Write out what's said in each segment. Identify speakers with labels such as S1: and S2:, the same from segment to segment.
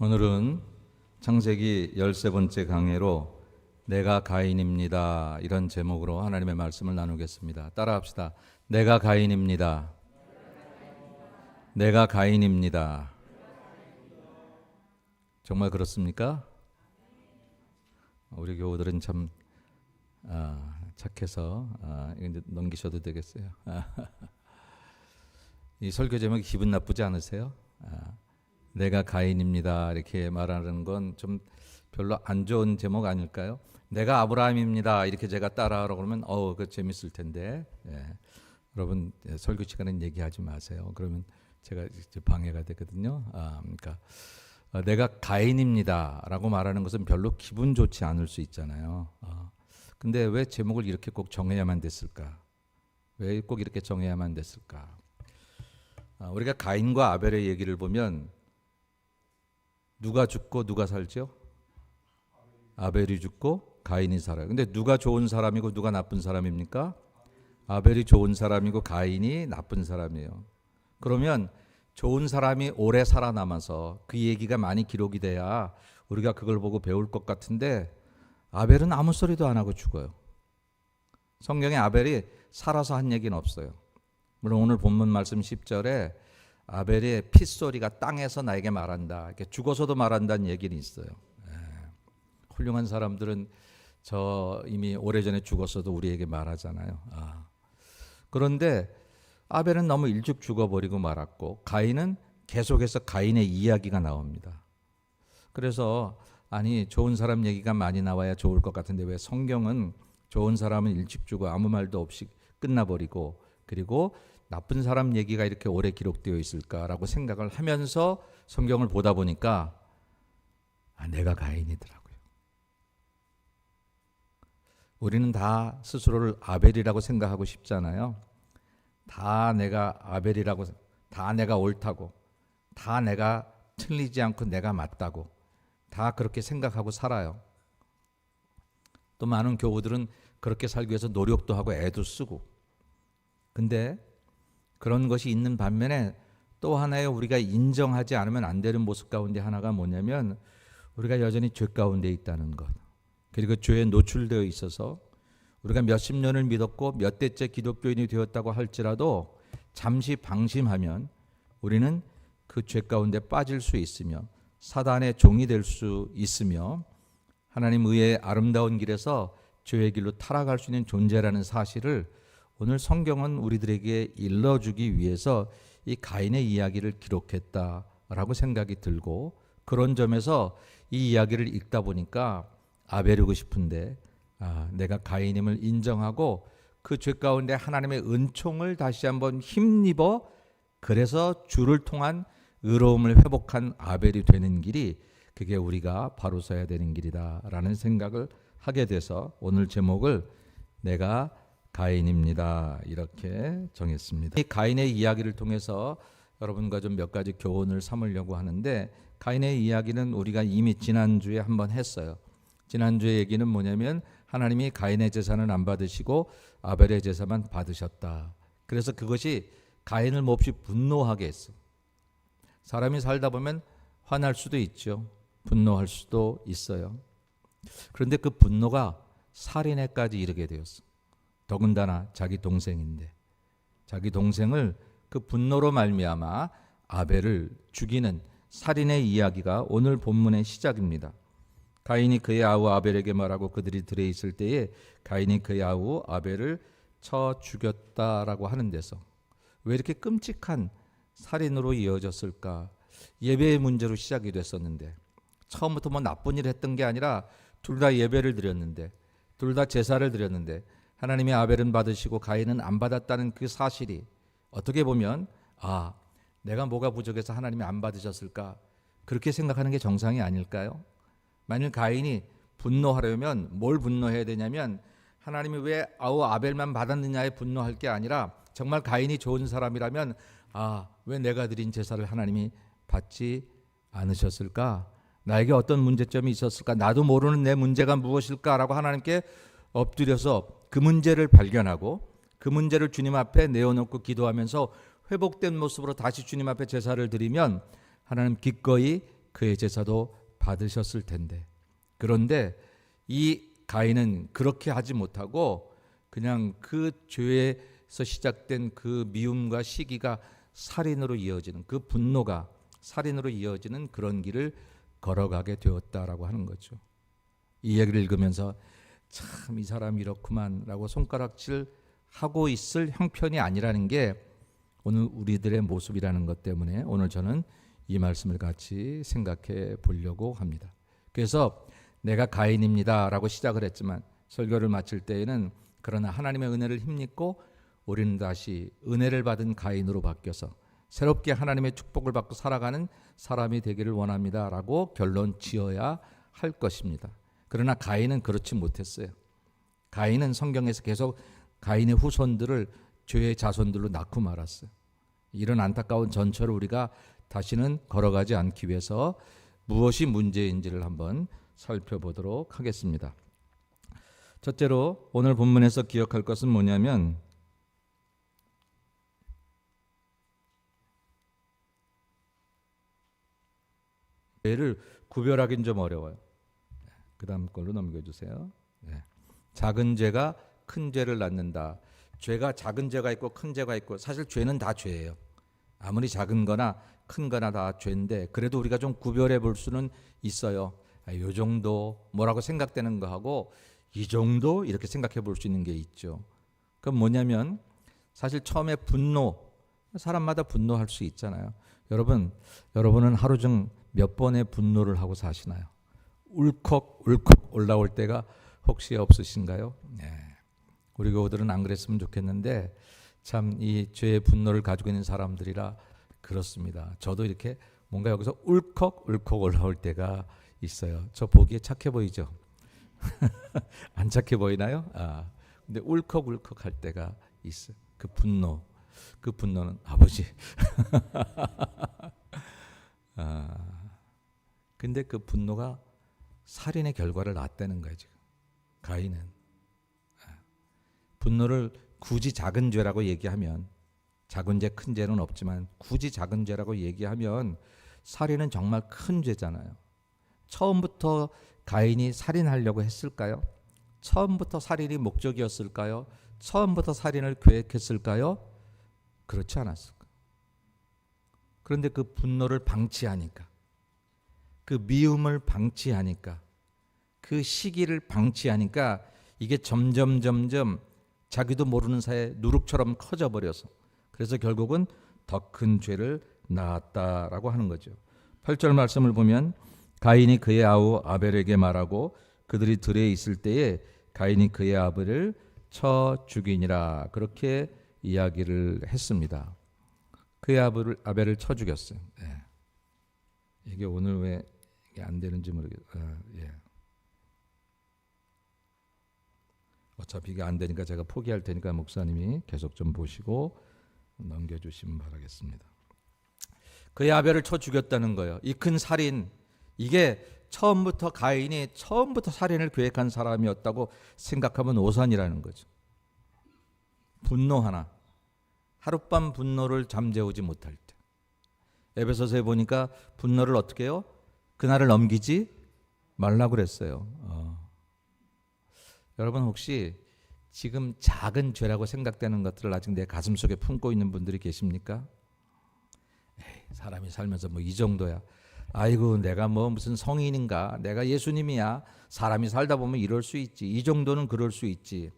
S1: 오늘은 창세기 13번째 강해로 내가 가인입니다. 이런 제목으로 하나님의 말씀을 나누겠습니다. 따라합시다. 내가 가인입니다. 내가 가인입니다. 정말 그렇습니까? 우리 교우들은 참 착해서 이제 넘기셔도 되겠어요. 이 설교 제목이 기분 나쁘지 않으세요? 내가 가인입니다. 이렇게 말하는 건 좀 별로 안 좋은 제목 아닐까요? 내가 아브라함입니다. 이렇게 제가 따라하라고 그러면 그 재밌을 텐데. 여러분 설교 시간엔 얘기하지 마세요. 그러면 제가 이제 방해가 되거든요. 그러니까 내가 가인입니다라고 말하는 것은 별로 기분 좋지 않을 수 있잖아요. 근데 왜 제목을 이렇게 꼭 정해야만 됐을까? 왜 꼭 이렇게 정해야만 됐을까? 우리가 가인과 아벨의 얘기를 보면 누가 죽고 누가 살죠? 아벨이 죽고 가인이 살아요. 근데 누가 좋은 사람이고 누가 나쁜 사람입니까? 아벨이 좋은 사람이고 가인이 나쁜 사람이에요. 그러면 좋은 사람이 오래 살아남아서 그 얘기가 많이 기록이 돼야 우리가 그걸 보고 배울 것 같은데 아벨은 아무 소리도 안 하고 죽어요. 성경에 아벨이 살아서 한 얘기는 없어요. 물론 오늘 본문 말씀 10절에 아벨의 핏소리가 땅에서 나에게 말한다. 이렇게 죽어서도 말한다는 얘기는 있어요. 훌륭한 사람들은 저 이미 오래전에 죽었어도 우리에게 말하잖아요. 그런데 아벨은 너무 일찍 죽어버리고 말았고 가인은 계속해서 가인의 이야기가 나옵니다. 그래서 좋은 사람 얘기가 많이 나와야 좋을 것 같은데 왜 성경은 좋은 사람은 일찍 죽어 아무 말도 없이 끝나버리고 그리고 나쁜 사람 얘기가 이렇게 오래 기록되어 있을까라고 생각을 하면서 성경을 보다 보니까 내가 가인이더라고요. 우리는 다 스스로를 아벨이라고 생각하고 싶잖아요. 다 내가 아벨이라고, 다 내가 옳다고, 다 내가 틀리지 않고 내가 맞다고 다 그렇게 생각하고 살아요. 또 많은 교우들은 그렇게 살기 위해서 노력도 하고 애도 쓰고 근데 그런 것이 있는 반면에 또 하나의 우리가 인정하지 않으면 안 되는 모습 가운데 하나가 뭐냐면 우리가 여전히 죄 가운데 있다는 것. 그리고 죄에 노출되어 있어서 우리가 몇십 년을 믿었고 몇 대째 기독교인이 되었다고 할지라도 잠시 방심하면 우리는 그 죄 가운데 빠질 수 있으며 사단의 종이 될 수 있으며 하나님 의의 아름다운 길에서 죄의 길로 타락할 수 있는 존재라는 사실을 오늘 성경은 우리들에게 일러주기 위해서 이 가인의 이야기를 기록했다라고 생각이 들고 그런 점에서 이 이야기를 읽다 보니까 아벨이고 싶은데 내가 가인임을 인정하고 그 죄 가운데 하나님의 은총을 다시 한번 힘입어 그래서 주를 통한 의로움을 회복한 아벨이 되는 길이 그게 우리가 바로 서야 되는 길이다라는 생각을 하게 돼서 오늘 제목을 내가 가인입니다. 이렇게 정했습니다. 이 가인의 이야기를 통해서 여러분과 좀 몇 가지 교훈을 삼으려고 하는데 가인의 이야기는 우리가 이미 지난주에 한번 했어요. 지난주의 얘기는 뭐냐면 하나님이 가인의 제사는 안 받으시고 아벨의 제사만 받으셨다. 그래서 그것이 가인을 몹시 분노하게 했어. 사람이 살다 보면 화날 수도 있죠. 분노할 수도 있어요. 그런데 그 분노가 살인에까지 이르게 되었어. 더군다나 자기 동생인데 자기 동생을 그 분노로 말미암아 아벨을 죽이는 살인의 이야기가 오늘 본문의 시작입니다. 가인이 그의 아우 아벨에게 말하고 그들이 들에 있을 때에 가인이 그의 아우 아벨을 쳐 죽였다라고 하는 데서 왜 이렇게 끔찍한 살인으로 이어졌을까? 예배의 문제로 시작이 됐었는데 처음부터 뭐 나쁜 일을 했던 게 아니라 둘 다 예배를 드렸는데 둘 다 제사를 드렸는데 하나님의 아벨은 받으시고 가인은 안 받았다는 그 사실이 어떻게 보면 내가 뭐가 부족해서 하나님이 안 받으셨을까? 그렇게 생각하는 게 정상이 아닐까요? 만일 가인이 분노하려면 뭘 분노해야 되냐면 하나님이 왜 아벨만 받았느냐에 분노할 게 아니라 정말 가인이 좋은 사람이라면 왜 내가 드린 제사를 하나님이 받지 않으셨을까? 나에게 어떤 문제점이 있었을까? 나도 모르는 내 문제가 무엇일까라고 하나님께 엎드려서 그 문제를 발견하고 그 문제를 주님 앞에 내어놓고 기도하면서 회복된 모습으로 다시 주님 앞에 제사를 드리면 하나님 기꺼이 그의 제사도 받으셨을 텐데. 그런데 이 가인은 그렇게 하지 못하고 그냥 그 죄에서 시작된 그 미움과 시기가 살인으로 이어지는, 그 분노가 살인으로 이어지는 그런 길을 걸어가게 되었다라고 하는 거죠. 이 얘기를 읽으면서 참 이 사람이 이렇구만 라고 손가락질 하고 있을 형편이 아니라는 게 오늘 우리들의 모습이라는 것 때문에 오늘 저는 이 말씀을 같이 생각해 보려고 합니다. 그래서 내가 가인입니다 라고 시작을 했지만 설교를 마칠 때에는 그러나 하나님의 은혜를 힘입고 우리는 다시 은혜를 받은 가인으로 바뀌어서 새롭게 하나님의 축복을 받고 살아가는 사람이 되기를 원합니다 라고 결론 지어야 할 것입니다. 그러나 가인은 그렇지 못했어요. 가인은 성경에서 계속 가인의 후손들을 죄의 자손들로 낳고 말았어요. 이런 안타까운 전철을 우리가 다시는 걸어가지 않기 위해서 무엇이 문제인지를 한번 살펴보도록 하겠습니다. 첫째로 오늘 본문에서 기억할 것은 뭐냐면 죄를 구별하기는 좀 어려워요. 그 다음 걸로 넘겨주세요. 네. 작은 죄가 큰 죄를 낳는다. 죄가 작은 죄가 있고 큰 죄가 있고 사실 죄는 다 죄예요. 아무리 작은 거나 큰 거나 다 죄인데 그래도 우리가 좀 구별해 볼 수는 있어요. 이 정도 뭐라고 생각되는 거하고 이 정도 이렇게 생각해 볼 수 있는 게 있죠. 그럼 뭐냐면 사실 처음에 분노, 사람마다 분노할 수 있잖아요. 여러분은 하루 중 몇 번의 분노를 하고 사시나요? 울컥울컥 올라올 때가 혹시 없으신가요? 네. 우리 교우들은 안 그랬으면 좋겠는데 참 이 죄의 분노를 가지고 있는 사람들이라 그렇습니다. 저도 이렇게 뭔가 여기서 울컥울컥 올라올 때가 있어요. 저 보기에 착해 보이죠? 안 착해 보이나요? 근데 울컥울컥 할 때가 있어요. 그 분노는 아버지. 근데 그 분노가 살인의 결과를 낳았다는 거예요. 지금 가인은 분노를 굳이 작은 죄라고 얘기하면, 작은 죄 큰 죄는 없지만 굳이 작은 죄라고 얘기하면 살인은 정말 큰 죄잖아요. 처음부터 가인이 살인하려고 했을까요? 처음부터 살인이 목적이었을까요? 처음부터 살인을 계획했을까요? 그렇지 않았을까. 그런데 그 분노를 방치하니까, 그 미움을 방치하니까, 그 시기를 방치하니까 이게 점점 자기도 모르는 사이에 누룩처럼 커져버려서 그래서 결국은 더 큰 죄를 낳았다라고 하는 거죠. 8절 말씀을 보면 가인이 그의 아우 아벨에게 말하고 그들이 들에 있을 때에 가인이 그의 아벨을 쳐 죽이니라, 그렇게 이야기를 했습니다. 그의 아벨을 쳐 죽였어요. 네. 이게 오늘 왜 이게 안 되는지 모르겠어요. 예. 어차피 이게 안 되니까 제가 포기할 테니까 목사님이 계속 좀 보시고 넘겨주시면 바라겠습니다. 그의 아벨을 쳐 죽였다는 거예요. 이 큰 살인, 이게 처음부터 가인이 처음부터 살인을 계획한 사람이었다고 생각하면 오산이라는 거죠. 분노 하룻밤 분노를 잠재우지 못할 때, 에베소서에 보니까 분노를 어떻게 해요? 그날을 넘기지 말라고 그랬어요. 여러분 혹시 지금 작은 죄라고 생각되는 것들을 아직 내 가슴 속에 품고 있는 분들이 계십니까? 에이, 사람이 살면서 뭐 이 정도야. 아이고 내가 뭐 무슨 성인인가, 내가 예수님이야. 사람이 살다 보면 이럴 수 있지. 이 정도는 그럴 수 있지.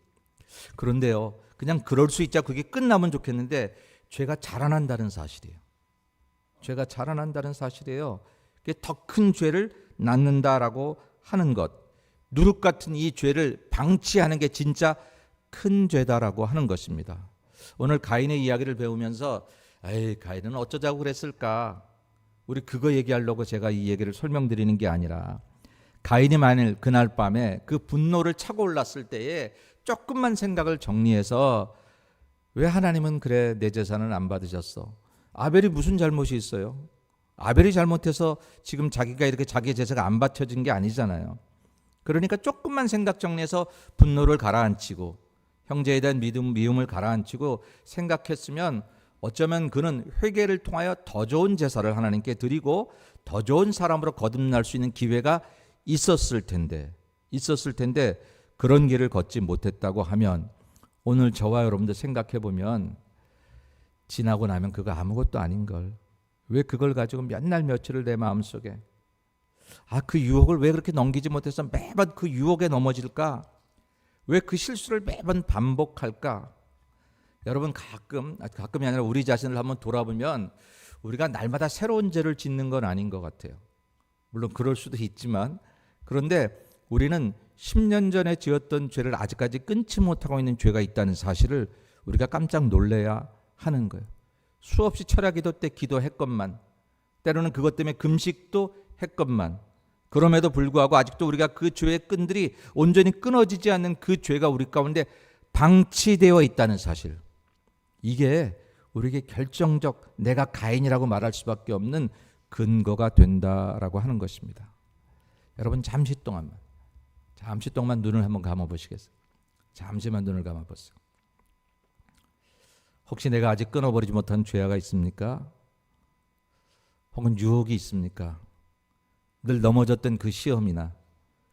S1: 그런데요, 그냥 그럴 수 있자 그게 끝나면 좋겠는데 죄가 자라난다는 사실이에요. 죄가 자라난다는 사실이에요. 더 큰 죄를 낳는다라고 하는 것, 누룩 같은 이 죄를 방치하는 게 진짜 큰 죄다라고 하는 것입니다. 오늘 가인의 이야기를 배우면서 가인은 어쩌자고 그랬을까? 우리 그거 얘기하려고 제가 이 얘기를 설명드리는 게 아니라, 가인이 만일 그날 밤에 그 분노를 차고 올랐을 때에 조금만 생각을 정리해서, 왜 하나님은 그래 내 재산을 안 받으셨어? 아벨이 무슨 잘못이 있어요? 아벨이 잘못해서 지금 자기가 이렇게 자기 제사가 안 바쳐진 게 아니잖아요. 그러니까 조금만 생각 정리해서 분노를 가라앉히고 형제에 대한 미움을 가라앉히고 생각했으면 어쩌면 그는 회개를 통하여 더 좋은 제사를 하나님께 드리고 더 좋은 사람으로 거듭날 수 있는 기회가 있었을 텐데 그런 길을 걷지 못했다고 하면 오늘 저와 여러분들 생각해 보면 지나고 나면 그거 아무것도 아닌 걸 왜 그걸 가지고 몇 날 며칠을 내 마음속에 그 유혹을 왜 그렇게 넘기지 못해서 매번 그 유혹에 넘어질까? 왜 그 실수를 매번 반복할까? 여러분 가끔이 아니라 우리 자신을 한번 돌아보면 우리가 날마다 새로운 죄를 짓는 건 아닌 것 같아요. 물론 그럴 수도 있지만 그런데 우리는 10년 전에 지었던 죄를 아직까지 끊지 못하고 있는 죄가 있다는 사실을 우리가 깜짝 놀라야 하는 거예요. 수없이 철야 기도 때 기도했건만 때로는 그것 때문에 금식도 했건만 그럼에도 불구하고 아직도 우리가 그 죄의 끈들이 온전히 끊어지지 않는 그 죄가 우리 가운데 방치되어 있다는 사실, 이게 우리에게 결정적 내가 가인이라고 말할 수밖에 없는 근거가 된다라고 하는 것입니다. 여러분 잠시 동안만 눈을 한번 감아보시겠어요? 잠시만 눈을 감아보세요. 혹시 내가 아직 끊어버리지 못한 죄가 있습니까? 혹은 유혹이 있습니까? 늘 넘어졌던 그 시험이나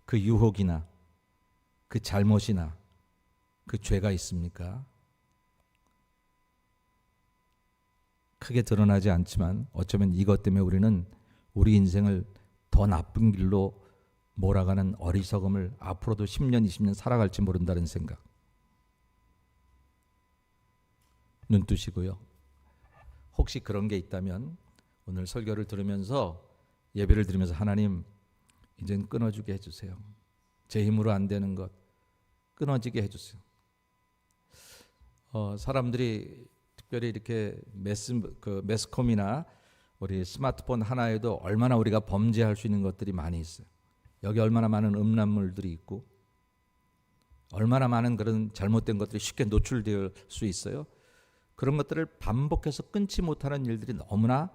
S1: 그 유혹이나 그 잘못이나 그 죄가 있습니까? 크게 드러나지 않지만 어쩌면 이것 때문에 우리는 우리 인생을 더 나쁜 길로 몰아가는 어리석음을 앞으로도 10년, 20년 살아갈지 모른다는 생각. 눈 뜨시고요. 혹시 그런 게 있다면 오늘 설교를 들으면서 예배를 드리면서 하나님 이젠 끊어주게 해주세요. 제 힘으로 안 되는 것 끊어지게 해주세요. 사람들이 특별히 이렇게 매스컴이나 우리 스마트폰 하나에도 얼마나 우리가 범죄할 수 있는 것들이 많이 있어요. 여기 얼마나 많은 음란물들이 있고 얼마나 많은 그런 잘못된 것들이 쉽게 노출될 수 있어요. 그런 것들을 반복해서 끊지 못하는 일들이 너무나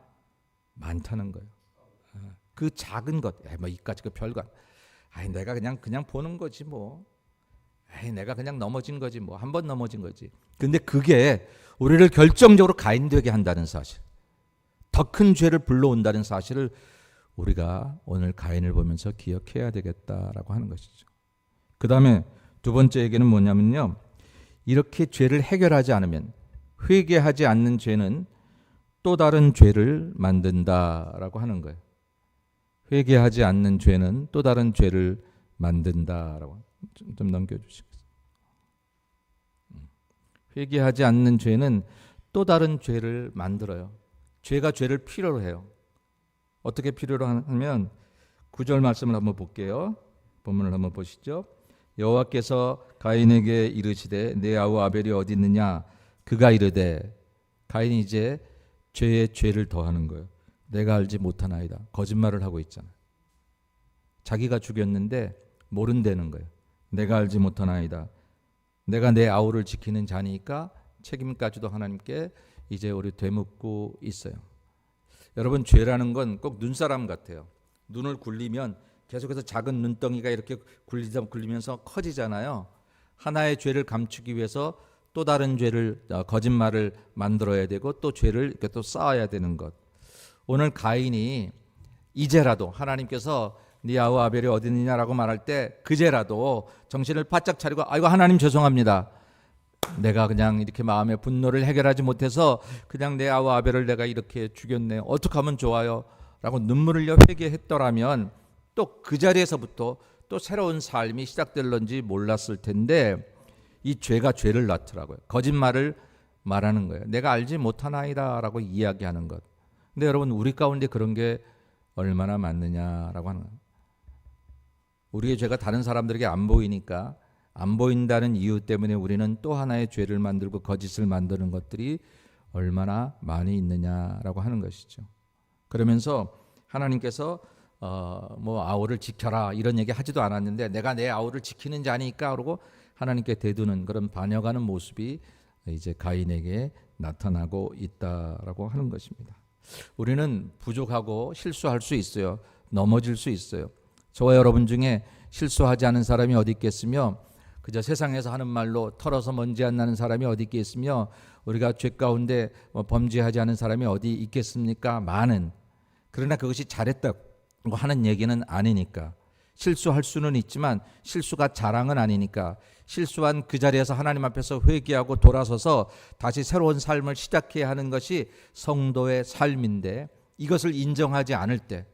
S1: 많다는 거예요. 그 작은 것, 이까짓 거 별거, 내가 그냥 보는 거지 뭐. 내가 그냥 넘어진 거지 뭐. 한 번 넘어진 거지. 근데 그게 우리를 결정적으로 가인되게 한다는 사실, 더 큰 죄를 불러온다는 사실을 우리가 오늘 가인을 보면서 기억해야 되겠다라고 하는 것이죠. 그 다음에 두 번째 얘기는 뭐냐면요, 이렇게 죄를 해결하지 않으면, 회개하지 않는 죄는 또 다른 죄를 만든다라고 하는 거예요. 회개하지 않는 죄는 또 다른 죄를 만든다라고. 좀 넘겨주시겠어요? 회개하지 않는 죄는 또 다른 죄를 만들어요. 죄가 죄를 필요로 해요. 어떻게 필요로 하면 9절 말씀을 한번 볼게요. 본문을 한번 보시죠. 여호와께서 가인에게 이르시되 내 아우 아벨이 어디 있느냐? 그가 이르되, 가인이 이제 죄에 죄를 더하는 거예요. 내가 알지 못하나이다. 거짓말을 하고 있잖아요. 자기가 죽였는데 모른다는 거예요. 내가 알지 못하나이다. 내가 내 아우를 지키는 자니까 책임까지도 하나님께 이제 우리 되묻고 있어요. 여러분, 죄라는 건 꼭 눈사람 같아요. 눈을 굴리면 계속해서 작은 눈덩이가 이렇게 굴리면서 커지잖아요. 하나의 죄를 감추기 위해서 또 다른 죄를, 거짓말을 만들어야 되고 또 죄를 이렇게 또 쌓아야 되는 것. 오늘 가인이 이제라도 하나님께서 네 아우 아벨이 어디 있느냐라고 말할 때 그제라도 정신을 바짝 차리고, 아이고 하나님 죄송합니다. 내가 그냥 이렇게 마음의 분노를 해결하지 못해서 그냥 내 아우 아벨을 내가 이렇게 죽였네. 어떻게 하면 좋아요? 라고 눈물을 흘려 회개했더라면 또 그 자리에서부터 또 새로운 삶이 시작될런지 몰랐을 텐데, 이 죄가 죄를 낳더라고요. 거짓말을 말하는 거예요. 내가 알지 못하나이다 라고 이야기하는 것. 근데 여러분, 우리 가운데 그런 게 얼마나 많느냐라고 하는 거예요. 우리의 죄가 다른 사람들에게 안 보이니까, 안 보인다는 이유 때문에 우리는 또 하나의 죄를 만들고 거짓을 만드는 것들이 얼마나 많이 있느냐라고 하는 것이죠. 그러면서 하나님께서 아우를 지켜라 이런 얘기 하지도 않았는데, 내가 내 아우를 지키는 자니까 그러고 하나님께 대두는 그런 반역하는 모습이 이제 가인에게 나타나고 있다라고 하는 것입니다. 우리는 부족하고 실수할 수 있어요. 넘어질 수 있어요. 저와 여러분 중에 실수하지 않은 사람이 어디 있겠으며, 그저 세상에서 하는 말로 털어서 먼지 안 나는 사람이 어디 있겠으며 우리가 죄 가운데 범죄하지 않은 사람이 어디 있겠습니까? 많은. 그러나 그것이 잘했다고 하는 얘기는 아니니까. 실수할 수는 있지만 실수가 자랑은 아니니까. 실수한 그 자리에서 하나님 앞에서 회개하고 돌아서서 다시 새로운 삶을 시작해야 하는 것이 성도의 삶인데, 이것을 인정하지 않을 때,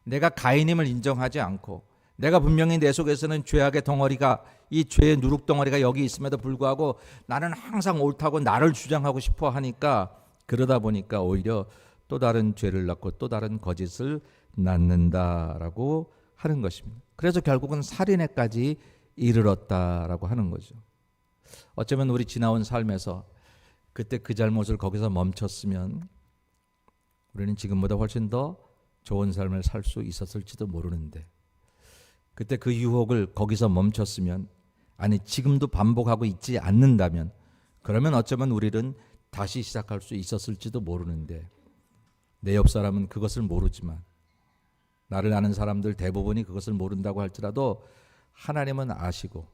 S1: 내가 가인임을 인정하지 않고 내가 분명히 내 속에서는 죄악의 덩어리가, 이 죄의 누룩 덩어리가 여기 있음에도 불구하고 나는 항상 옳다고 나를 주장하고 싶어 하니까, 그러다 보니까 오히려 또 다른 죄를 낳고 또 다른 거짓을 낳는다라고 하는 것입니다. 그래서 결국은 살인에까지 이르렀다라고 하는 거죠. 어쩌면 우리 지나온 삶에서 그때 그 잘못을 거기서 멈췄으면 우리는 지금보다 훨씬 더 좋은 삶을 살 수 있었을지도 모르는데, 그때 그 유혹을 거기서 멈췄으면, 아니 지금도 반복하고 있지 않는다면, 그러면 어쩌면 우리는 다시 시작할 수 있었을지도 모르는데, 내 옆 사람은 그것을 모르지만, 나를 아는 사람들 대부분이 그것을 모른다고 할지라도 하나님은 아시고,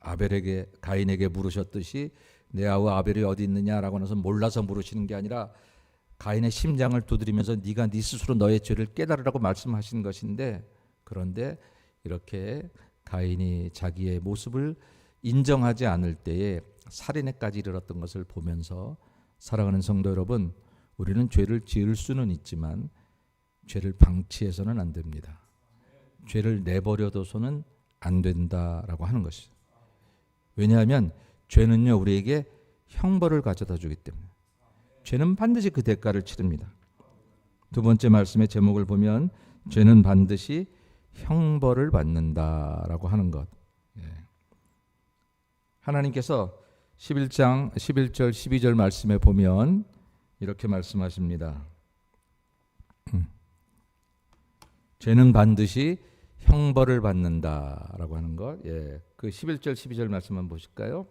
S1: 아벨에게, 가인에게 물으셨듯이 내 아우 아벨이 어디 있느냐라고 해서 몰라서 물으시는 게 아니라 가인의 심장을 두드리면서 네가 네 스스로 너의 죄를 깨달으라고 말씀하신 것인데, 그런데 이렇게 가인이 자기의 모습을 인정하지 않을 때에 살인에까지 이르렀던 것을 보면서, 사랑하는 성도 여러분, 우리는 죄를 지을 수는 있지만 죄를 방치해서는 안 됩니다. 죄를 내버려둬서는 안 된다라고 하는 것이죠. 왜냐하면 죄는요, 우리에게 형벌을 가져다 주기 때문에. 죄는 반드시 그 대가를 치릅니다. 두 번째 말씀의 제목을 보면 죄는 반드시 형벌을 받는다라고 하는 것. 하나님께서 11장 11절 12절 말씀에 보면 이렇게 말씀하십니다. 죄는 반드시 형벌을 받는다라고 하는 것. 그 11절 12절 말씀만 보실까요?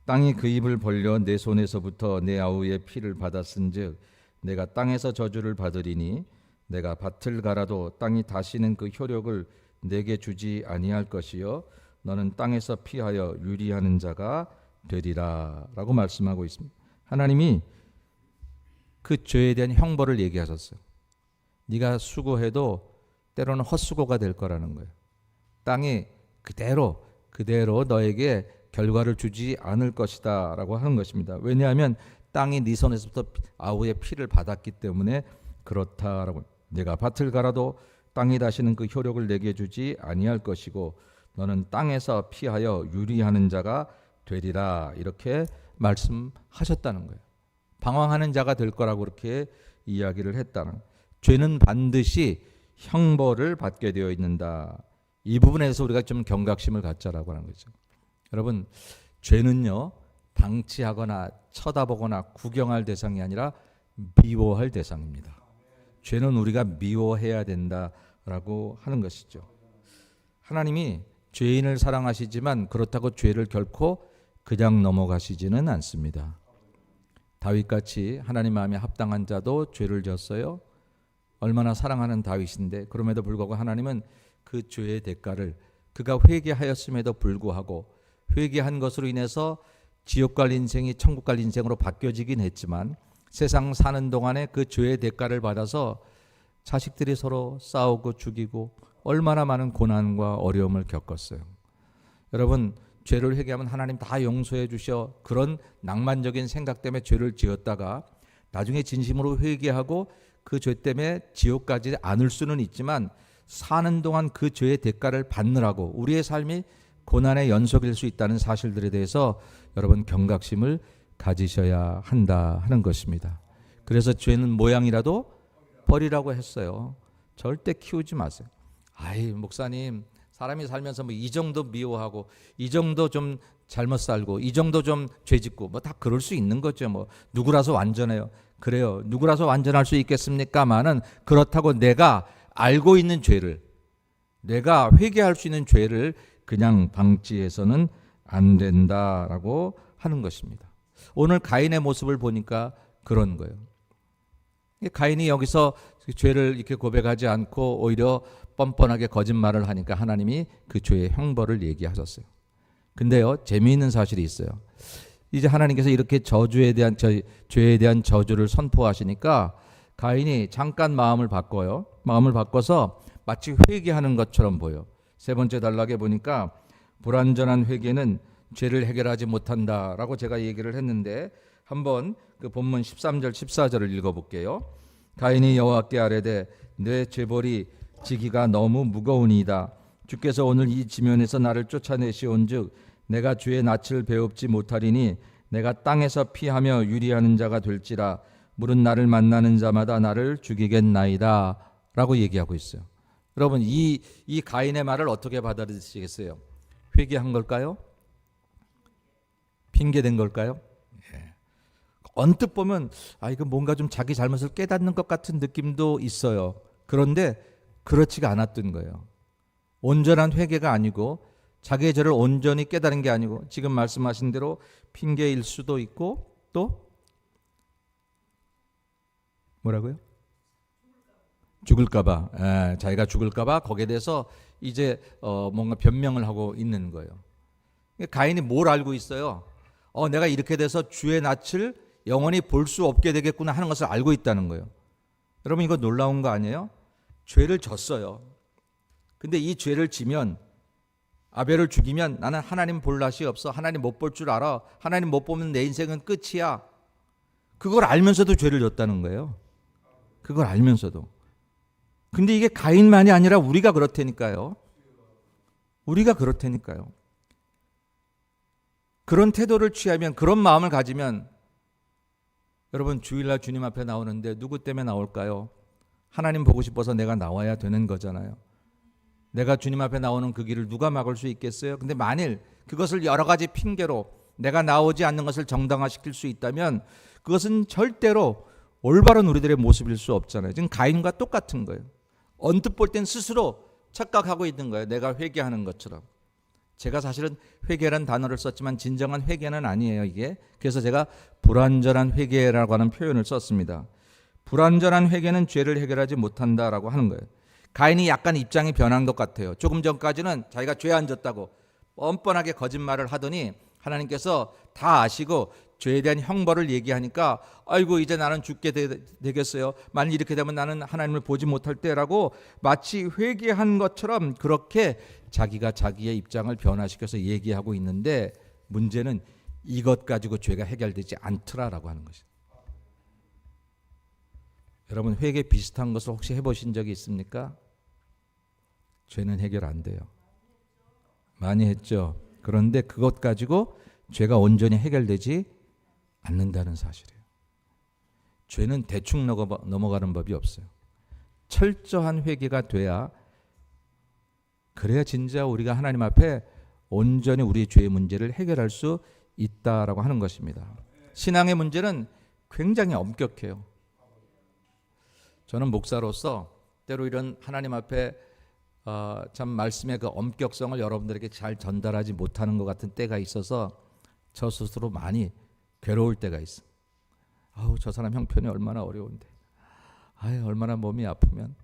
S1: 땅이 그 입을 벌려 내 손에서부터 내 아우의 피를 받았은즉 내가 땅에서 저주를 받으리니 내가 밭을 갈아도 땅이 다시는 그 효력을 내게 주지 아니할 것이요 너는 땅에서 피하여 유리하는 자가 되리라 라고 말씀하고 있습니다. 하나님이 그 죄에 대한 형벌을 얘기하셨어요. 네가 수고해도 때로는 헛수고가 될 거라는 거예요. 땅이 그대로 너에게 결과를 주지 않을 것이다 라고 하는 것입니다. 왜냐하면 땅이 네 손에서부터 아우의 피를 받았기 때문에 그렇다라고. 내가 밭을 갈아도 땅이 다시는 그 효력을 내게 주지 아니할 것이고 너는 땅에서 피하여 유리하는 자가 되리라, 이렇게 말씀하셨다는 거예요. 방황하는 자가 될 거라고 그렇게 이야기를 했다는 거예요. 죄는 반드시 형벌을 받게 되어 있는다. 이 부분에서 우리가 좀 경각심을 갖자라고 하는 거죠. 여러분, 죄는요, 방치하거나 쳐다보거나 구경할 대상이 아니라 미워할 대상입니다. 죄는 우리가 미워해야 된다라고 하는 것이죠. 하나님이 죄인을 사랑하시지만 그렇다고 죄를 결코 그냥 넘어가시지는 않습니다. 다윗같이 하나님 마음에 합당한 자도 죄를 졌어요. 얼마나 사랑하는 다윗인데, 그럼에도 불구하고 하나님은 그 죄의 대가를, 그가 회개하였음에도 불구하고 회개한 것으로 인해서 지옥 갈 인생이 천국 갈 인생으로 바뀌어지긴 했지만 세상 사는 동안에 그 죄의 대가를 받아서 자식들이 서로 싸우고 죽이고 얼마나 많은 고난과 어려움을 겪었어요. 여러분, 죄를 회개하면 하나님 다 용서해 주셔, 그런 낭만적인 생각 때문에 죄를 지었다가 나중에 진심으로 회개하고 그 죄 때문에 지옥 가지 않을 수는 있지만 사는 동안 그 죄의 대가를 받느라고 우리의 삶이 고난의 연속일 수 있다는 사실들에 대해서 여러분 경각심을 가지셔야 한다 하는 것입니다. 그래서 죄는 모양이라도 버리라고 했어요. 절대 키우지 마세요. 아이, 목사님, 사람이 살면서 뭐 이 정도 미워하고 이 정도 좀 잘못 살고 이 정도 좀 죄짓고 뭐 다 그럴 수 있는 거죠. 뭐 누구라서 완전해요. 그래요. 누구라서 완전할 수 있겠습니까마는, 그렇다고 내가 알고 있는 죄를, 내가 회개할 수 있는 죄를 그냥 방치해서는 안 된다라고 하는 것입니다. 오늘 가인의 모습을 보니까 그런 거예요. 가인이 여기서 죄를 이렇게 고백하지 않고 오히려 뻔뻔하게 거짓말을 하니까 하나님이 그 죄의 형벌을 얘기하셨어요. 근데요, 재미있는 사실이 있어요. 이제 하나님께서 이렇게 죄에 대한 저주를 선포하시니까 가인이 잠깐 마음을 바꿔요. 마음을 바꿔서 마치 회개하는 것처럼 보여. 세 번째 단락에 보니까 불완전한 회개는 죄를 해결하지 못한다라고 제가 얘기를 했는데, 한번 그 본문 13절 14절을 읽어볼게요. 가인이 여호와께 아뢰되 내 죄벌이 지기가 너무 무거우니이다. 주께서 오늘 이 지면에서 나를 쫓아내시온즉 내가 주의 낯을 배웁지 못하리니 내가 땅에서 피하며 유리하는 자가 될지라. 물은 나를 만나는 자마다 나를 죽이겠나이다 라고 얘기하고 있어요. 여러분, 이 가인의 말을 어떻게 받아들이시겠어요? 회개한 걸까요? 핑계댄 걸까요? 예. 언뜻 보면 이거 뭔가 좀 자기 잘못을 깨닫는 것 같은 느낌도 있어요. 그런데 그렇지가 않았던 거예요. 온전한 회개가 아니고 자기의 죄를 온전히 깨달은 게 아니고 지금 말씀하신 대로 핑계일 수도 있고, 또 뭐라고요? 죽을까봐, 자기가 죽을까봐 거기에 대해서 이제 뭔가 변명을 하고 있는 거예요. 가인이 뭘 알고 있어요? 내가 이렇게 돼서 주의 낯을 영원히 볼 수 없게 되겠구나 하는 것을 알고 있다는 거예요. 여러분, 이거 놀라운 거 아니에요? 죄를 졌어요. 근데 이 죄를 지면, 아벨을 죽이면 나는 하나님 볼 낯이 없어. 하나님 못 볼 줄 알아. 하나님 못 보면 내 인생은 끝이야. 그걸 알면서도 죄를 졌다는 거예요. 그걸 알면서도. 근데 이게 가인만이 아니라 우리가 그렇다니까요. 우리가 그렇다니까요. 그런 태도를 취하면, 그런 마음을 가지면, 여러분, 주일날 주님 앞에 나오는데 누구 때문에 나올까요? 하나님 보고 싶어서 내가 나와야 되는 거잖아요. 내가 주님 앞에 나오는 그 길을 누가 막을 수 있겠어요? 근데 만일 그것을 여러 가지 핑계로 내가 나오지 않는 것을 정당화시킬 수 있다면 그것은 절대로 올바른 우리들의 모습일 수 없잖아요. 지금 가인과 똑같은 거예요. 언뜻 볼 땐 스스로 착각하고 있는 거예요. 내가 회개하는 것처럼. 제가 사실은 회개라는 단어를 썼지만 진정한 회개는 아니에요, 이게. 그래서 제가 불완전한 회개라고 하는 표현을 썼습니다. 불완전한 회개는 죄를 해결하지 못한다라고 하는 거예요. 가인이 약간 입장이 변한 것 같아요. 조금 전까지는 자기가 죄 안 졌다고 뻔뻔하게 거짓말을 하더니 하나님께서 다 아시고 죄에 대한 형벌을 얘기하니까 아이고 이제 나는 죽게 되겠어요. 만일 이렇게 되면 나는 하나님을 보지 못할 때라고 마치 회개한 것처럼 그렇게 자기가 자기의 입장을 변화시켜서 얘기하고 있는데, 문제는 이것 가지고 죄가 해결되지 않더라라고 하는 것이죠. 여러분, 회개 비슷한 것을 혹시 해보신 적이 있습니까? 죄는 해결 안 돼요. 많이 했죠. 그런데 그것 가지고 죄가 온전히 해결되지 않는다는 사실이에요. 죄는 대충 넘어가는 법이 없어요. 철저한 회개가 돼야, 그래야 진짜 우리가 하나님 앞에 온전히 우리의 죄의 문제를 해결할 수 있다라고 하는 것입니다. 신앙의 문제는 굉장히 엄격해요. 저는 목사로서 때로 이런 하나님 앞에 참 말씀의 그 엄격성을 여러분들에게 잘 전달하지 못하는 것 같은 때가 있어서 저 스스로 많이 괴로울 때가 있어. 저 사람 형편이 얼마나 어려운데, 얼마나 몸이 아프면,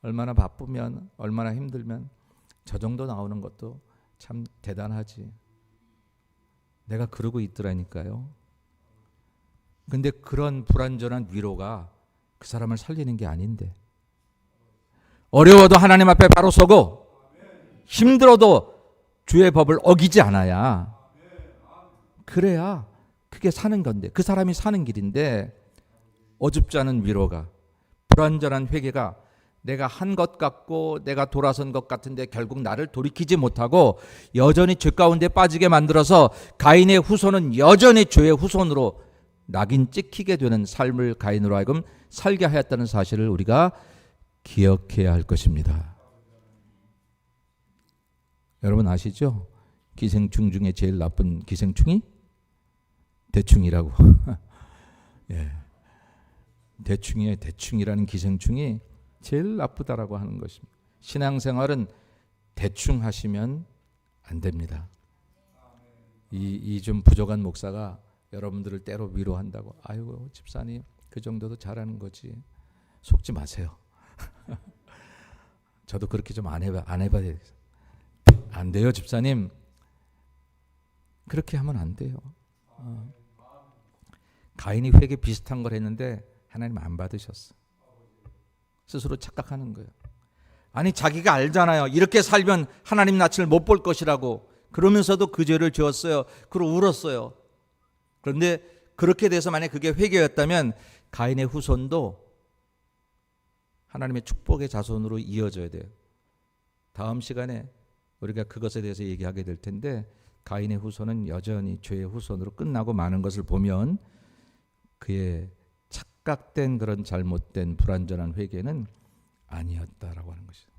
S1: 얼마나 바쁘면, 얼마나 힘들면 저 정도 나오는 것도 참 대단하지. 내가 그러고 있더라니까요. 근데 그런 불완전한 위로가 그 사람을 살리는 게 아닌데, 어려워도 하나님 앞에 바로 서고 힘들어도 주의 법을 어기지 않아야, 그래야 그게 사는 건데, 그 사람이 사는 길인데, 어줍지 않은 위로가, 불완전한 회개가 내가 한 것 같고 내가 돌아선 것 같은데 결국 나를 돌이키지 못하고 여전히 죄 가운데 빠지게 만들어서 가인의 후손은 여전히 죄의 후손으로 낙인 찍히게 되는 삶을 가인으로 하여금 살게 하였다는 사실을 우리가 기억해야 할 것입니다. 여러분 아시죠? 기생충 중에 제일 나쁜 기생충이 대충이라고. 예. 대충이에요. 대충이라는 기생충이 제일 나쁘다라고 하는 것입니다. 신앙생활은 대충 하시면 안 됩니다. 이 좀 부족한 목사가 여러분들을 때로 위로한다고, 아이고 집사님 그 정도도 잘하는 거지, 속지 마세요. 저도 그렇게 좀 안 해봐야 안 돼요 집사님. 그렇게 하면 안 돼요. 가인이 회개 비슷한 걸 했는데 하나님 안 받으셨어. 스스로 착각하는 거예요. 아니 자기가 알잖아요. 이렇게 살면 하나님 낯을 못 볼 것이라고. 그러면서도 그 죄를 지었어요. 그리고 울었어요. 그런데 그렇게 돼서 만약 그게 회개였다면 가인의 후손도 하나님의 축복의 자손으로 이어져야 돼요. 다음 시간에 우리가 그것에 대해서 얘기하게 될 텐데 가인의 후손은 여전히 죄의 후손으로 끝나고 마는 것을 보면 그의 착각된 그런 잘못된 불완전한 회개는 아니었다라고 하는 것이죠.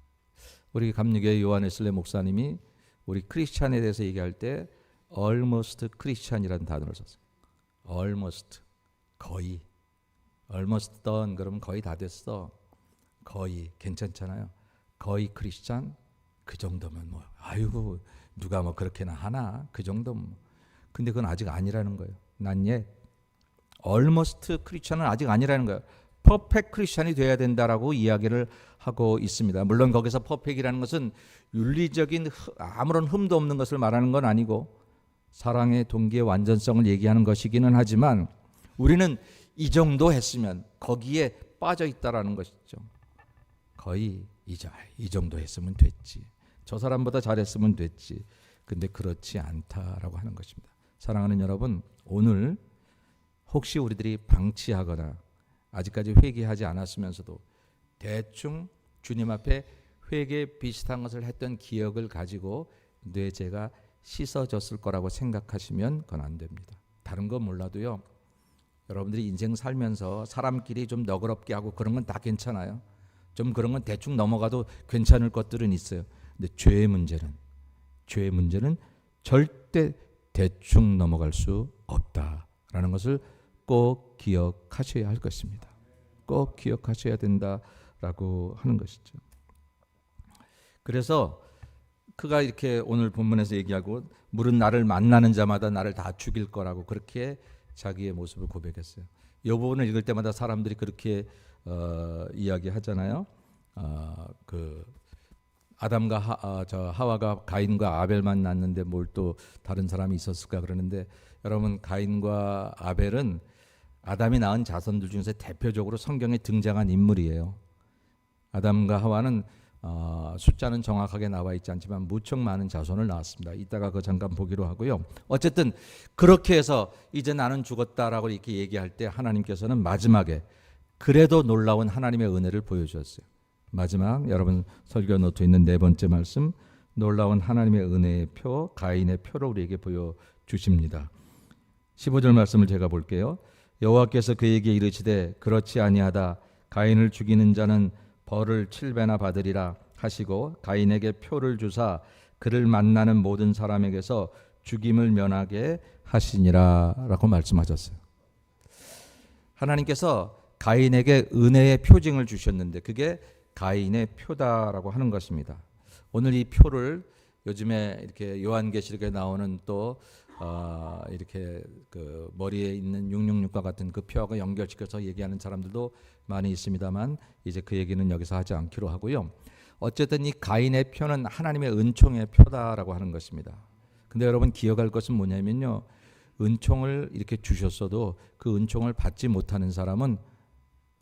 S1: 우리 감리교회 요한에슬레 목사님이 우리 크리스찬에 대해서 얘기할 때 almost 크리스찬이라는 단어를 썼어요. almost, 거의. almost done 그러면 거의 다 됐어. 거의 괜찮잖아요. 거의 크리스찬 그 정도면 뭐 아이고 누가 뭐 그렇게나 하나 그 정도면 뭐. 근데 그건 아직 아니라는 거예요. 난 almost 크리스찬은 아직 아니라는 거예요. 퍼펙트 크리스찬이 돼야 된다라고 이야기를 하고 있습니다. 물론 거기서 퍼펙트이라는 것은 윤리적인 아무런 흠도 없는 것을 말하는 건 아니고 사랑의 동기의 완전성을 얘기하는 것이기는 하지만 우리는 이 정도 했으면 거기에 빠져 있다라는 것이죠. 거의 이 정도 했으면 됐지. 저 사람보다 잘했으면 됐지. 근데 그렇지 않다라고 하는 것입니다. 사랑하는 여러분, 오늘 혹시 우리들이 방치하거나 아직까지 회개하지 않았으면서도 대충 주님 앞에 회개 비슷한 것을 했던 기억을 가지고 뇌제가 씻어졌을 거라고 생각하시면 그건 안 됩니다. 다른 건 몰라도요. 여러분들이 인생 살면서 사람끼리 좀 너그럽게 하고 그런 건 다 괜찮아요. 좀 그런 건 대충 넘어가도 괜찮을 것들은 있어요. 근데 죄의 문제는 절대 대충 넘어갈 수 없다라는 것을 꼭 기억하셔야 할 것입니다. 꼭 기억하셔야 된다라고 하는 것이죠. 그래서 그가 이렇게 오늘 본문에서 얘기하고 물은 나를 만나는 자마다 나를 다 죽일 거라고 그렇게 자기의 모습을 고백했어요. 이 부분을 읽을 때마다 사람들이 그렇게 이야기하잖아요. 그 아담과 하와가 가인과 아벨만 낳았는데 뭘 또 다른 사람이 있었을까 그러는데 여러분 가인과 아벨은 아담이 낳은 자손들 중에서 대표적으로 성경에 등장한 인물이에요. 아담과 하와는 숫자는 정확하게 나와 있지 않지만 무척 많은 자손을 낳았습니다. 이따가 그거 잠깐 보기로 하고요. 어쨌든 그렇게 해서 이제 나는 죽었다라고 이렇게 얘기할 때 하나님께서는 마지막에 그래도 놀라운 하나님의 은혜를 보여주셨어요. 마지막 여러분 설교 노트에 있는 네 번째 말씀, 놀라운 하나님의 은혜의 표, 가인의 표를 우리에게 보여주십니다. 15절 말씀을 제가 볼게요. 여호와께서 그에게 이르시되 그렇지 아니하다. 가인을 죽이는 자는 벌을 7배나 받으리라 하시고 가인에게 표를 주사 그를 만나는 모든 사람에게서 죽임을 면하게 하시니라 라고 말씀하셨어요. 하나님께서 가인에게 은혜의 표징을 주셨는데 그게 가인의 표다라고 하는 것입니다. 오늘 이 표를 요즘에 이렇게 요한계시록에 나오는 또 이렇게 그 머리에 있는 666과 같은 그 표하고 연결시켜서 얘기하는 사람들도 많이 있습니다만 이제 그 얘기는 여기서 하지 않기로 하고요. 어쨌든 이 가인의 표는 하나님의 은총의 표다라고 하는 것입니다. 근데 여러분 기억할 것은 뭐냐면요. 은총을 이렇게 주셨어도 그 은총을 받지 못하는 사람은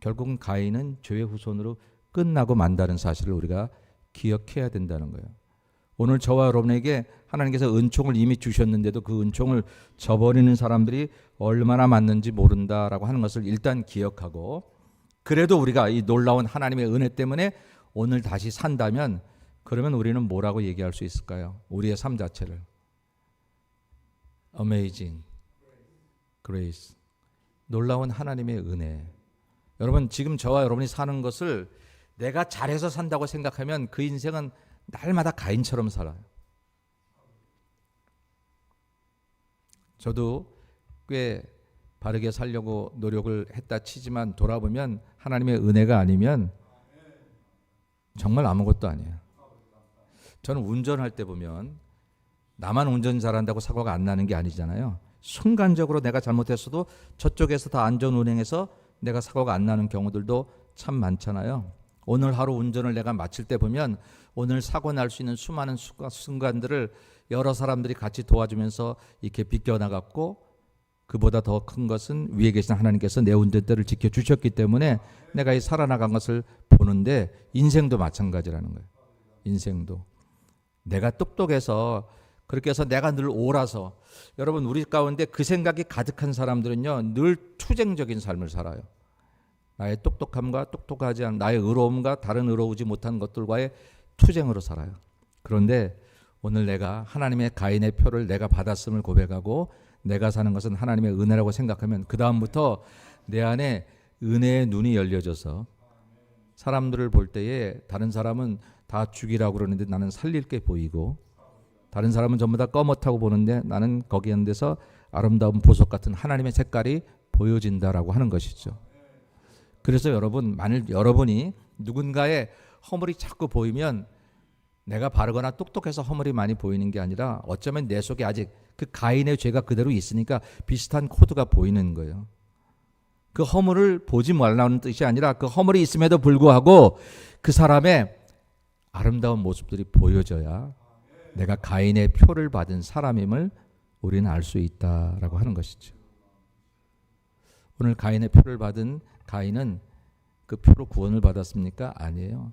S1: 결국은 가인은 죄의 후손으로 끝나고 만다는 사실을 우리가 기억해야 된다는 거예요. 오늘 저와 여러분에게 하나님께서 은총을 이미 주셨는데도 그 은총을 저버리는 사람들이 얼마나 많은지 모른다라고 하는 것을 일단 기억하고 그래도 우리가 이 놀라운 하나님의 은혜 때문에 오늘 다시 산다면 그러면 우리는 뭐라고 얘기할 수 있을까요? 우리의 삶 자체를 Amazing Grace, 놀라운 하나님의 은혜. 여러분 지금 저와 여러분이 사는 것을 내가 잘해서 산다고 생각하면 그 인생은 날마다 가인처럼 살아요. 저도 꽤 바르게 살려고 노력을 했다 치지만 돌아보면 하나님의 은혜가 아니면 정말 아무것도 아니에요. 저는 운전할 때 보면 나만 운전 잘한다고 사고가 안 나는 게 아니잖아요. 순간적으로 내가 잘못했어도 저쪽에서 다 안전 운행해서 내가 사고가 안 나는 경우들도 참 많잖아요. 오늘 하루 운전을 내가 마칠 때 보면 오늘 사고 날 수 있는 수많은 순간들을 여러 사람들이 같이 도와주면서 이렇게 비껴나갔고, 그보다 더 큰 것은 위에 계신 하나님께서 내 운전대를 지켜주셨기 때문에 내가 이 살아나간 것을 보는데, 인생도 마찬가지라는 거예요. 인생도 내가 똑똑해서 그렇게 해서 내가 늘 옳아서, 여러분 우리 가운데 그 생각이 가득한 사람들은요 늘 투쟁적인 삶을 살아요. 나의 똑똑함과 똑똑하지 않은 나의 의로움과 다른 의로우지 못한 것들과의 투쟁으로 살아요. 그런데 오늘 내가 하나님의 가인의 표를 내가 받았음을 고백하고 내가 사는 것은 하나님의 은혜라고 생각하면 그 다음부터 내 안에 은혜의 눈이 열려져서 사람들을 볼 때에 다른 사람은 다 죽이라고 그러는데 나는 살릴 게 보이고, 다른 사람은 전부 다 꺼멓다고 보는데 나는 거기에 대해서 아름다운 보석 같은 하나님의 색깔이 보여진다라고 하는 것이죠. 그래서 여러분, 만일 여러분이 누군가의 허물이 자꾸 보이면 내가 바르거나 똑똑해서 허물이 많이 보이는 게 아니라 어쩌면 내 속에 아직 그 가인의 죄가 그대로 있으니까 비슷한 코드가 보이는 거예요. 그 허물을 보지 말라는 뜻이 아니라 그 허물이 있음에도 불구하고 그 사람의 아름다운 모습들이 보여져야 내가 가인의 표를 받은 사람임을 우리는 알 수 있다라고 하는 것이죠. 오늘 가인의 표를 받은 가인은 그 표로 구원을 받았습니까? 아니에요.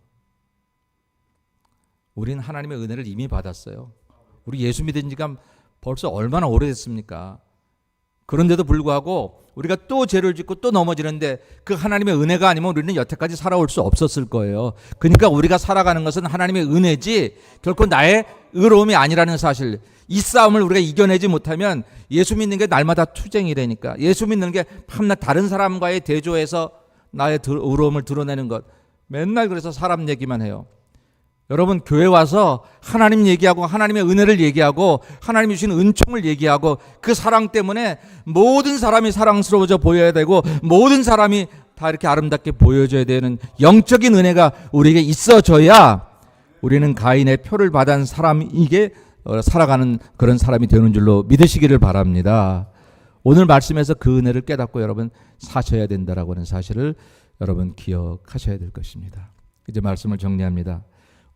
S1: 우린 하나님의 은혜를 이미 받았어요. 우리 예수 믿은 지가 벌써 얼마나 오래됐습니까? 그런데도 불구하고 우리가 또 죄를 짓고 또 넘어지는데 그 하나님의 은혜가 아니면 우리는 여태까지 살아올 수 없었을 거예요. 그러니까 우리가 살아가는 것은 하나님의 은혜지 결코 나의 의로움이 아니라는 사실, 이 싸움을 우리가 이겨내지 못하면 예수 믿는 게 날마다 투쟁이라니까. 예수 믿는 게 밤낮 다른 사람과의 대조해서 나의 의로움을 드러내는 것, 맨날 그래서 사람 얘기만 해요. 여러분, 교회 와서 하나님 얘기하고 하나님의 은혜를 얘기하고 하나님이 주신 은총을 얘기하고 그 사랑 때문에 모든 사람이 사랑스러워져 보여야 되고 모든 사람이 다 이렇게 아름답게 보여줘야 되는 영적인 은혜가 우리에게 있어져야 우리는 가인의 표를 받은 사람에게 살아가는 그런 사람이 되는 줄로 믿으시기를 바랍니다. 오늘 말씀에서 그 은혜를 깨닫고 여러분 사셔야 된다라고 하는 사실을 여러분 기억하셔야 될 것입니다. 이제 말씀을 정리합니다.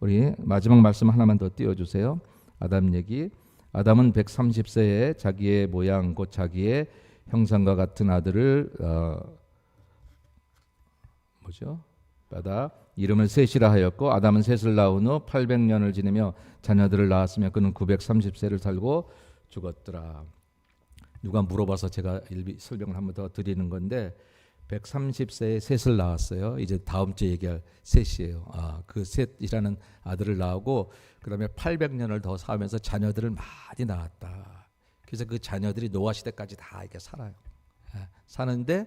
S1: 우리 마지막 말씀 하나만 더 띄워주세요. 아담 얘기. 아담은 130세에 자기의 모양 곧 자기의 형상과 같은 아들을 받아 이름을 셋이라 하였고, 아담은 셋을 낳은 후 800년을 지내며 자녀들을 낳았으며 그는 930세를 살고 죽었더라. 누가 물어봐서 제가 설명을 한 번 더 드리는 건데, 130세에 셋을 낳았어요. 이제 다음 주에 얘기할 셋이에요. 그 셋이라는 아들을 낳고 그다음에 800년을 더 살면서 자녀들을 많이 낳았다. 그래서 그 자녀들이 노아 시대까지 다 이렇게 살아요. 사는데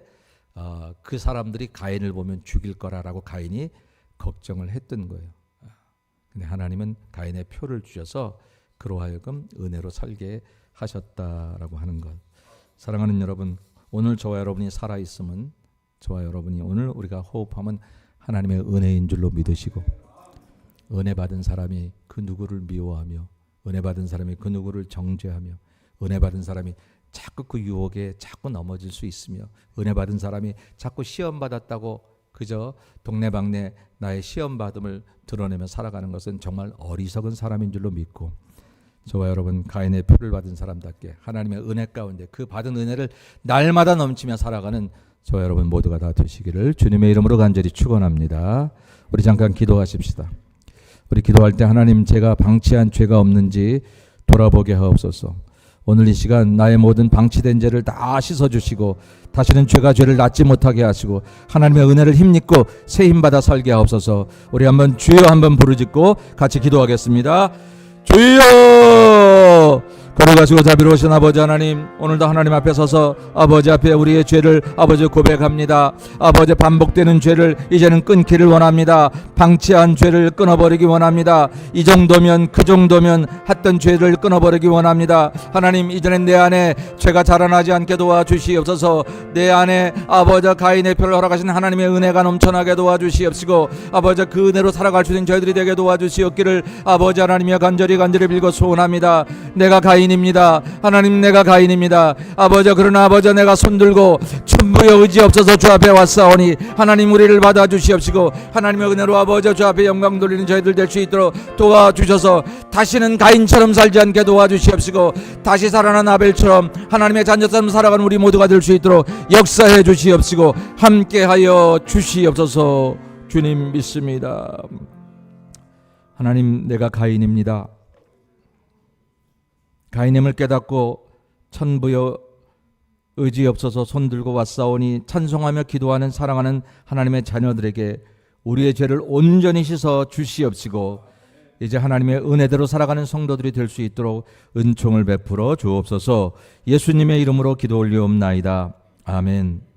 S1: 그 사람들이 가인을 보면 죽일 거라라고 가인이 걱정을 했던 거예요. 근데 하나님은 가인의 표를 주셔서 그로 하여금 은혜로 살게 하셨다라고 하는 것. 사랑하는 여러분, 오늘 저와 여러분이 살아 있음은, 저와 여러분이 오늘 우리가 호흡하면 하나님의 은혜인 줄로 믿으시고, 은혜 받은 사람이 그 누구를 미워하며, 은혜 받은 사람이 그 누구를 정죄하며, 은혜 받은 사람이 자꾸 그 유혹에 자꾸 넘어질 수 있으며, 은혜 받은 사람이 자꾸 시험 받았다고 그저 동네방네 나의 시험 받음을 드러내며 살아가는 것은 정말 어리석은 사람인 줄로 믿고, 저와 여러분 가인의 표를 받은 사람답게 하나님의 은혜 가운데 그 받은 은혜를 날마다 넘치며 살아가는 저와 여러분 모두가 다 되시기를 주님의 이름으로 간절히 축원합니다. 우리 잠깐 기도하십시다. 우리 기도할 때 하나님, 제가 방치한 죄가 없는지 돌아보게 하옵소서. 오늘 이 시간 나의 모든 방치된 죄를 다 씻어주시고 다시는 죄를 낳지 못하게 하시고 하나님의 은혜를 힘입고 새 힘받아 살게 하옵소서. 우리 한번 주여 한번 부르짖고 같이 기도하겠습니다. 주여! 거룩하시고 자비로우신 아버지 하나님, 오늘도 하나님 앞에 서서 아버지 앞에 우리의 죄를 아버지 고백합니다. 아버지, 반복되는 죄를 이제는 끊기를 원합니다. 방치한 죄를 끊어버리기 원합니다. 이 정도면 그 정도면 했던 죄를 끊어버리기 원합니다. 하나님, 이전엔 내 안에 죄가 자라나지 않게 도와주시옵소서. 내 안에 아버지 가인의 표를 허락하신 하나님의 은혜가 넘쳐나게 도와주시옵시고 아버지 그 은혜로 살아갈 수 있는 저희들이 되게 도와주시옵기를 아버지 하나님이여 간절히 빌고 소원합니다. 내 내가 가인입니다. 하나님 내가 가인입니다. 아버지 그러나 아버지 내가 손들고 천부의 의지 없어서 주 앞에 왔사오니 하나님 우리를 받아주시옵시고 하나님의 은혜로 아버지 주 앞에 영광 돌리는 저희들 될 수 있도록 도와주셔서 다시는 가인처럼 살지 않게 도와주시옵시고 다시 살아난 아벨처럼 하나님의 자녀처럼 살아가는 우리 모두가 될 수 있도록 역사해 주시옵시고 함께하여 주시옵소서. 주님 믿습니다. 하나님 내가 가인입니다. 가인임을 깨닫고 천부여 의지 없어서 손들고 왔사오니 찬송하며 기도하는 사랑하는 하나님의 자녀들에게 우리의 죄를 온전히 씻어 주시옵시고 이제 하나님의 은혜대로 살아가는 성도들이 될 수 있도록 은총을 베풀어 주옵소서. 예수님의 이름으로 기도 올리옵나이다. 아멘.